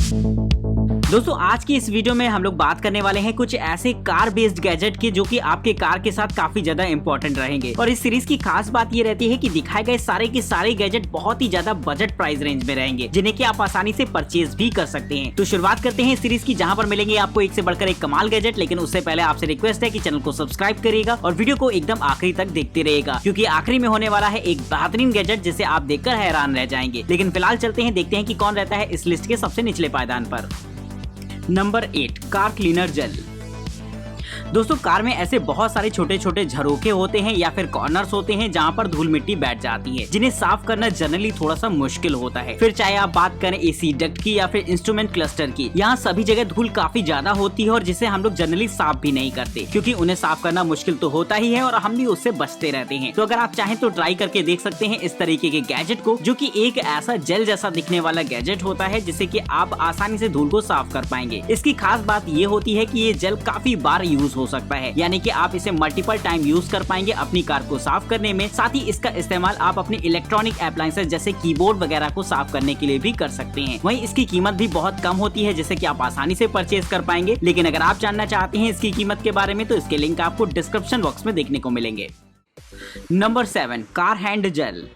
दोस्तों आज की इस वीडियो में हम लोग बात करने वाले हैं कुछ ऐसे कार बेस्ड गैजेट की जो कि आपके कार के साथ काफी ज्यादा इंपॉर्टेंट रहेंगे। और इस सीरीज की खास बात ये रहती है कि दिखाए गए सारे के सारे गैजेट बहुत ही ज्यादा बजट प्राइस रेंज में रहेंगे, जिन्हें कि आप आसानी से परचेज भी कर सकते हैं। तो शुरुआत करते हैं इस सीरीज की, जहां पर मिलेंगे आपको एक से बढ़कर एक कमाल गैजेट। लेकिन उससे पहले आपसे रिक्वेस्ट है कि चैनल को सब्सक्राइब करिएगा और वीडियो को एकदम आखिरी तक देखते रहिएगा, क्योंकि आखिरी में होने वाला है एक बेहतरीन गैजेट जिसे आप देखकर हैरान रह जाएंगे। लेकिन फिलहाल चलते हैं, देखते हैं कि कौन रहता है इस लिस्ट के सबसे निचले पायदान पर। Number 8, car cleaner gel. दोस्तों कार में ऐसे बहुत सारे छोटे छोटे झरोखे होते हैं या फिर कॉर्नर्स होते हैं जहां पर धूल मिट्टी बैठ जाती है, जिन्हें साफ करना जनरली थोड़ा सा मुश्किल होता है। फिर चाहे आप बात करें एसी डक्ट की या फिर इंस्ट्रूमेंट क्लस्टर की, यहाँ सभी जगह धूल काफी ज्यादा होती है और जिसे हम लोग जनरली साफ भी नहीं करते, क्योंकि उन्हें साफ करना मुश्किल तो होता ही है और हम भी उससे बचते रहते हैं। तो अगर आप चाहें तो ट्राई करके देख सकते हैं इस तरीके के गैजेट को, जो कि एक ऐसा जेल जैसा दिखने वाला गैजेट होता है जिससे कि आप आसानी से धूल को साफ कर पाएंगे। इसकी खास बात ये होती है कि ये जेल काफी बार यूज हो सकता है, यानी कि आप इसे मल्टीपल टाइम यूज कर पाएंगे अपनी कार को साफ करने में। साथ ही इसका इस्तेमाल आप अपनी इलेक्ट्रॉनिक एप्लायंसेस जैसे कीबोर्ड वगैरह को साफ करने के लिए भी कर सकते हैं। वहीं इसकी कीमत भी बहुत कम होती है, जिससे कि आप आसानी से परचेज कर पाएंगे। लेकिन अगर आप जानना चाहते हैं इसकी कीमत के बारे में, तो इसके लिंक आपको डिस्क्रिप्शन बॉक्स में देखने को मिलेंगे। Number 7, car hand gel.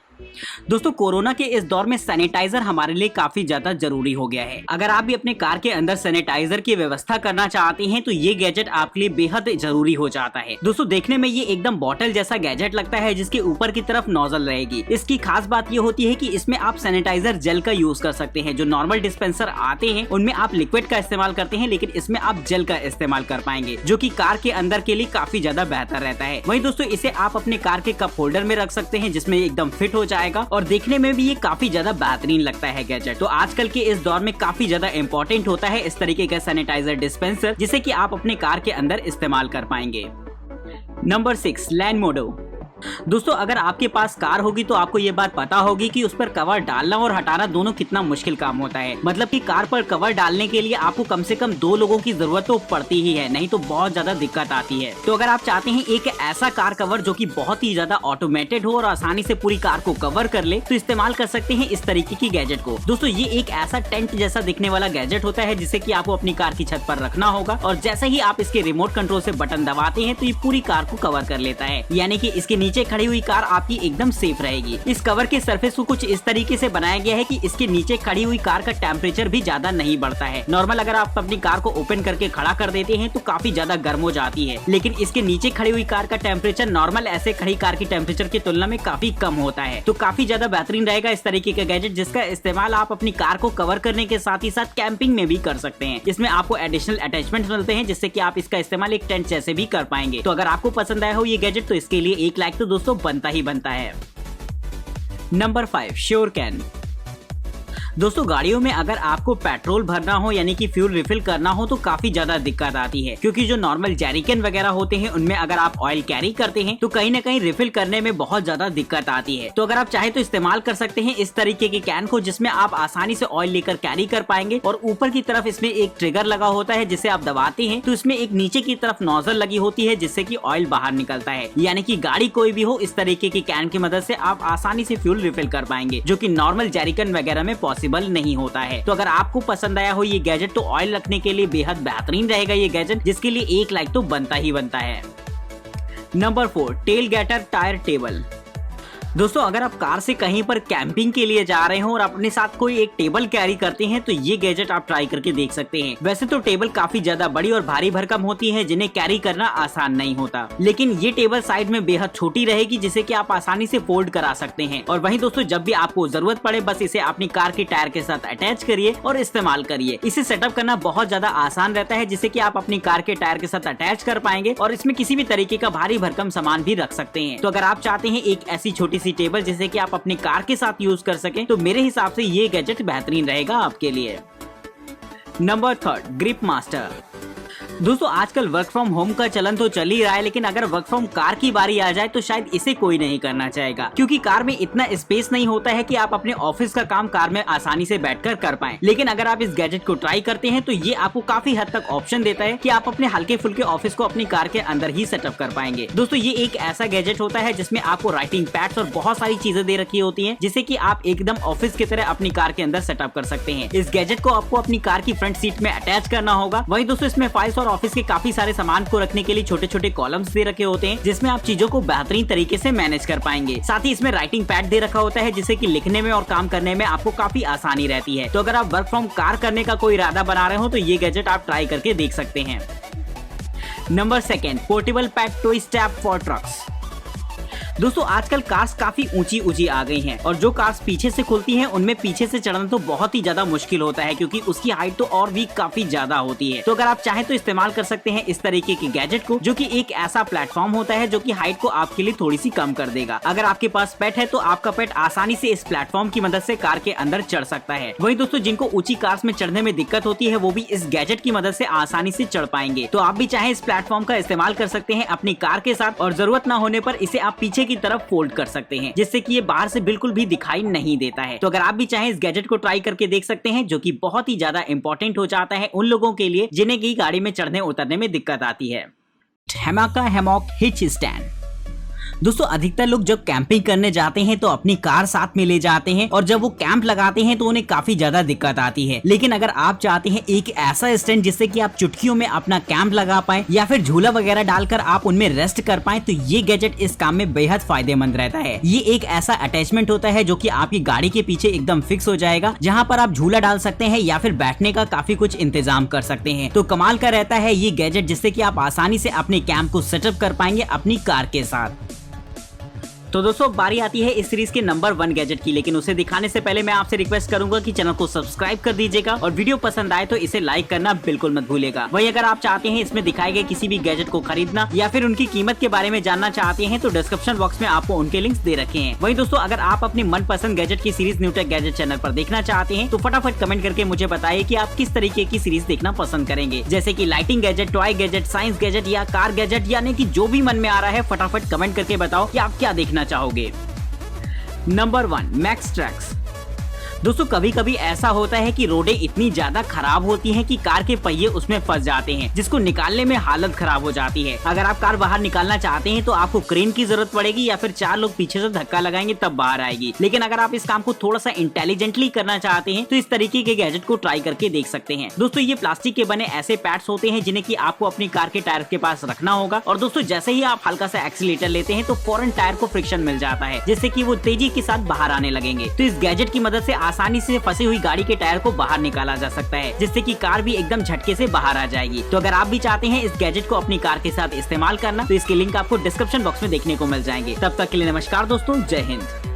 दोस्तों कोरोना के इस दौर में सैनिटाइजर हमारे लिए काफी ज्यादा जरूरी हो गया है। अगर आप भी अपने कार के अंदर सैनिटाइजर की व्यवस्था करना चाहते हैं तो ये गैजेट आपके लिए बेहद जरूरी हो जाता है। दोस्तों देखने में ये एकदम बॉटल जैसा गैजेट लगता है, जिसके ऊपर की तरफ नोजल रहेगी। इसकी खास बात ये होती है कि इसमें आप सैनिटाइजर जेल का यूज कर सकते हैं। जो नॉर्मल डिस्पेंसर आते हैं उनमें आप लिक्विड का इस्तेमाल करते हैं, लेकिन इसमें आप जेल का इस्तेमाल कर पाएंगे, जो कि कार के अंदर के लिए काफी ज्यादा बेहतर रहता है। वहीं दोस्तों इसे आप अपने कार के कप होल्डर में रख सकते हैं, जिसमें एकदम फिट हो जाएगा और देखने में भी ये काफी ज्यादा बेहतरीन लगता है गैजेट। तो आजकल के इस दौर में काफी ज्यादा इंपॉर्टेंट होता है इस तरीके का सैनिटाइजर डिस्पेंसर, जिसे कि आप अपने कार के अंदर इस्तेमाल कर पाएंगे। नंबर 6, लैंड मोडो। दोस्तों अगर आपके पास कार होगी तो आपको ये बात पता होगी कि उस पर कवर डालना और हटाना दोनों कितना मुश्किल काम होता है। मतलब कि कार पर कवर डालने के लिए आपको कम से कम 2 लोगों की जरूरत तो पड़ती ही है, नहीं तो बहुत ज्यादा दिक्कत आती है। तो अगर आप चाहते हैं एक ऐसा कार कवर जो कि बहुत ही ज्यादा ऑटोमेटेड हो और आसानी से पूरी कार को कवर कर ले, तो इस्तेमाल कर सकते हैं इस तरीके की गैजेट को। दोस्तों ये एक ऐसा टेंट जैसा दिखने वाला गैजेट होता है, जिसे कि आपको अपनी कार की छत पर रखना होगा और जैसे ही आप इसके रिमोट कंट्रोल से बटन दबाते हैं तो ये पूरी कार को कवर कर लेता है। यानी कि इसके नीचे खड़ी हुई कार आपकी एकदम सेफ रहेगी। इस कवर के सरफेस को कुछ इस तरीके से बनाया गया है कि इसके नीचे खड़ी हुई कार का टेम्परेचर भी ज्यादा नहीं बढ़ता है। नॉर्मल अगर आप अपनी कार को ओपन करके खड़ा कर देते हैं तो काफी ज्यादा गर्म हो जाती है, लेकिन इसके नीचे खड़ी हुई कार का टेम्परेचर नॉर्मल ऐसे खड़ी कार की टेम्परेचर की तुलना में काफी कम होता है। तो काफी ज्यादा बेहतरीन रहेगा इस तरीके का गैजेट, जिसका इस्तेमाल आप अपनी कार को कवर करने के साथ ही साथ कैंपिंग में भी कर सकते हैं। इसमें आपको एडिशनल अटैचमेंट मिलते हैं, जिससे कि आप इसका इस्तेमाल एक टेंट जैसे भी कर पाएंगे। तो अगर आपको पसंद आया हो ये गैजेट तो इसके लिए 1 लाइक तो दोस्तों बनता ही बनता है। Number 5, sure can. दोस्तों गाड़ियों में अगर आपको पेट्रोल भरना हो यानी कि फ्यूल रिफिल करना हो तो काफी ज्यादा दिक्कत आती है, क्योंकि जो नॉर्मल जैरिकन वगैरह होते हैं उनमें अगर आप ऑयल कैरी करते हैं तो कहीं ना कहीं रिफिल करने में बहुत ज्यादा दिक्कत आती है। तो अगर आप चाहे तो इस्तेमाल कर सकते हैं इस तरीके के कैन को, जिसमें आप आसानी से ऑयल लेकर कैरी कर पाएंगे। और ऊपर की तरफ इसमें एक ट्रिगर लगा होता है, जिसे आप दबाते हैं तो इसमें एक नीचे की तरफ नोजल लगी होती है, जिससे कि ऑयल बाहर निकलता है। यानी कि गाड़ी कोई भी हो, इस तरीके की कैन की मदद से आप आसानी से फ्यूल रिफिल कर पाएंगे, जो कि नॉर्मल जैरिकन वगैरह में पॉसिबल नहीं होता है। तो अगर आपको पसंद आया हो ये गैजेट तो ऑयल रखने के लिए बेहद बेहतरीन रहेगा ये गैजेट, जिसके लिए 1 लाइक तो बनता ही बनता है। Number 4, tailgater tyre table. दोस्तों अगर आप कार से कहीं पर कैंपिंग के लिए जा रहे हो और अपने साथ कोई एक टेबल कैरी करते हैं तो ये गैजेट आप ट्राई करके देख सकते हैं। वैसे तो टेबल काफी ज्यादा बड़ी और भारी भरकम होती है, जिन्हें कैरी करना आसान नहीं होता, लेकिन ये टेबल साइड में बेहद छोटी रहेगी, जिसे कि आप आसानी से फोल्ड करा सकते हैं। और वहीं दोस्तों जब भी आपको जरूरत पड़े बस इसे अपनी कार के टायर के साथ अटैच करिए और इस्तेमाल करिए। इसे सेटअप करना बहुत ज्यादा आसान रहता है, जिससे कि आप अपनी कार के टायर के साथ अटैच कर पाएंगे और इसमें किसी भी तरीके का भारी भरकम सामान भी रख सकते हैं। तो अगर आप चाहते हैं एक ऐसी छोटी सी टेबल जिसे कि आप अपनी कार के साथ यूज कर सकें तो मेरे हिसाब से ये गैजेट बेहतरीन रहेगा आपके लिए। Number 3, grip master. दोस्तों आजकल वर्क फ्रॉम होम का चलन तो चल ही रहा है, लेकिन अगर वर्क फ्रॉम कार की बारी आ जाए तो शायद इसे कोई नहीं करना चाहेगा, क्योंकि कार में इतना स्पेस नहीं होता है कि आप अपने ऑफिस का काम कार में आसानी से बैठकर कर पाएं। लेकिन अगर आप इस गैजेट को ट्राई करते हैं तो ये आपको काफी हद तक ऑप्शन देता है कि आप अपने हल्के फुल्के ऑफिस को अपनी कार के अंदर ही सेटअप कर पाएंगे। दोस्तों ये एक ऐसा गैजेट होता है जिसमें आपको राइटिंग पैड्स और बहुत सारी चीजें दे रखी होती हैं, जिसे कि आप एकदम ऑफिस की तरह अपनी कार के अंदर सेटअप कर सकते हैं। इस गैजेट को आपको अपनी कार की फ्रंट सीट में अटैच करना होगा। वहीं दोस्तों इसमें फाइल्स और ऑफिस के काफी सारे सामान को रखने के लिए छोटे छोटे कॉलम्स दे रखे होते हैं, जिसमें आप चीजों को बेहतरीन तरीके से मैनेज कर पाएंगे। साथ ही इसमें राइटिंग पैड दे रखा होता है, जिससे कि लिखने में और काम करने में आपको काफी आसानी रहती है। तो अगर आप वर्क फ्रॉम कार करने का कोई इरादा बना रहे हो तो ये गैजेट आप ट्राई करके देख सकते हैं। Number 2, portable pad toy strap for trucks. दोस्तों आजकल कार्स काफी ऊंची आ गई हैं, और जो कार्स पीछे से खुलती हैं उनमें पीछे से चढ़ना तो बहुत ही ज्यादा मुश्किल होता है, क्योंकि उसकी हाइट तो और भी काफी ज्यादा होती है। तो अगर आप चाहें तो इस्तेमाल कर सकते हैं इस तरीके के गैजेट को, जो कि एक ऐसा प्लेटफॉर्म होता है जो कि हाइट को आपके लिए थोड़ी सी कम कर देगा। अगर आपके पास पेट है तो आपका पेट आसानी से इस प्लेटफॉर्म की मदद से कार के अंदर चढ़ सकता है। वहीं दोस्तों जिनको ऊंची कार्स में चढ़ने में दिक्कत होती है वो भी इस गैजेट की मदद से आसानी से चढ़ पाएंगे। तो आप भी चाहे इस प्लेटफॉर्म का इस्तेमाल कर सकते हैं अपनी कार के साथ, और जरूरत न होने पर इसे आप पीछे की तरफ फोल्ड कर सकते हैं, जिससे कि ये बाहर से बिल्कुल भी दिखाई नहीं देता है। तो अगर आप भी चाहें इस गैजेट को ट्राई करके देख सकते हैं, जो कि बहुत ही ज्यादा इंपॉर्टेंट हो जाता है उन लोगों के लिए जिन्हें की गाड़ी में चढ़ने उतरने में दिक्कत आती है। हैमाका हैमॉक हिच स्टैंड। दोस्तों अधिकतर लोग जब कैंपिंग करने जाते हैं तो अपनी कार साथ में ले जाते हैं, और जब वो कैंप लगाते हैं तो उन्हें काफी ज्यादा दिक्कत आती है। लेकिन अगर आप चाहते हैं एक ऐसा स्टैंड जिससे कि आप चुटकियों में अपना कैंप लगा पाएं या फिर झूला वगैरह डालकर आप उनमें रेस्ट कर पाएं, तो ये गैजेट इस काम में बेहद फायदेमंद रहता है। ये एक ऐसा अटैचमेंट होता है जो कि आपकी गाड़ी के पीछे एकदम फिक्स हो जाएगा, जहाँ पर आप झूला डाल सकते हैं या फिर बैठने का काफी कुछ इंतजाम कर सकते हैं। तो कमाल का रहता है ये गैजेट, जिससे कि आप आसानी से अपने कैंप को सेटअप कर पाएंगे अपनी कार के साथ। तो दोस्तों बारी आती है इस सीरीज के नंबर 1 गैजेट की, लेकिन उसे दिखाने से पहले मैं आपसे रिक्वेस्ट करूंगा कि चैनल को सब्सक्राइब कर दीजिएगा, और वीडियो पसंद आए तो इसे लाइक करना बिल्कुल मत भूलिएगा। वहीं अगर आप चाहते हैं इसमें दिखाए गए किसी भी गैजेट को खरीदना या फिर उनकी कीमत के बारे में जानना चाहते हैं तो डिस्क्रिप्शन बॉक्स में आपको उनके लिंक्स दे रखे हैं। वहीं दोस्तों अगर आप अपनी मनपसंद गैजेट की सीरीज न्यूटेक गैजेट चैनल पर देखना चाहते हैं तो फटाफट कमेंट करके मुझे बताइए कि आप किस तरीके की सीरीज देखना पसंद करेंगे, जैसे कि lighting gadget, toy gadget, science gadget या कार गैजेट, यानी कि जो भी मन में आ रहा है फटाफट कमेंट करके बताओ कि आप क्या देखना चाहोगे। नंबर 1, मैक्सट्रैक्स। दोस्तों कभी कभी ऐसा होता है कि रोडें इतनी ज्यादा खराब होती हैं कि कार के पहिए उसमें फंस जाते हैं, जिसको निकालने में हालत खराब हो जाती है। अगर आप कार बाहर निकालना चाहते हैं तो आपको क्रेन की जरूरत पड़ेगी या फिर 4 लोग पीछे से धक्का लगाएंगे तब बाहर आएगी। लेकिन अगर आप इस काम को थोड़ा सा इंटेलिजेंटली करना चाहते हैं तो इस तरीके के गैजेट को ट्राई करके देख सकते हैं। दोस्तों ये प्लास्टिक के बने ऐसे पैड्स होते हैं जिन्हें कि आपको अपनी कार के टायर के पास रखना होगा, और दोस्तों जैसे ही आप हल्का सा एक्सीलेटर लेते हैं तो फौरन टायर को फ्रिक्शन मिल जाता है, जिससे कि वो तेजी के साथ बाहर आने लगेंगे। तो इस गैजेट की मदद से आसानी से फंसी हुई गाड़ी के टायर को बाहर निकाला जा सकता है, जिससे कि कार भी एकदम झटके से बाहर आ जाएगी। तो अगर आप भी चाहते हैं इस गैजेट को अपनी कार के साथ इस्तेमाल करना तो इसके लिंक आपको डिस्क्रिप्शन बॉक्स में देखने को मिल जाएंगे। तब तक के लिए नमस्कार दोस्तों, जय हिंद।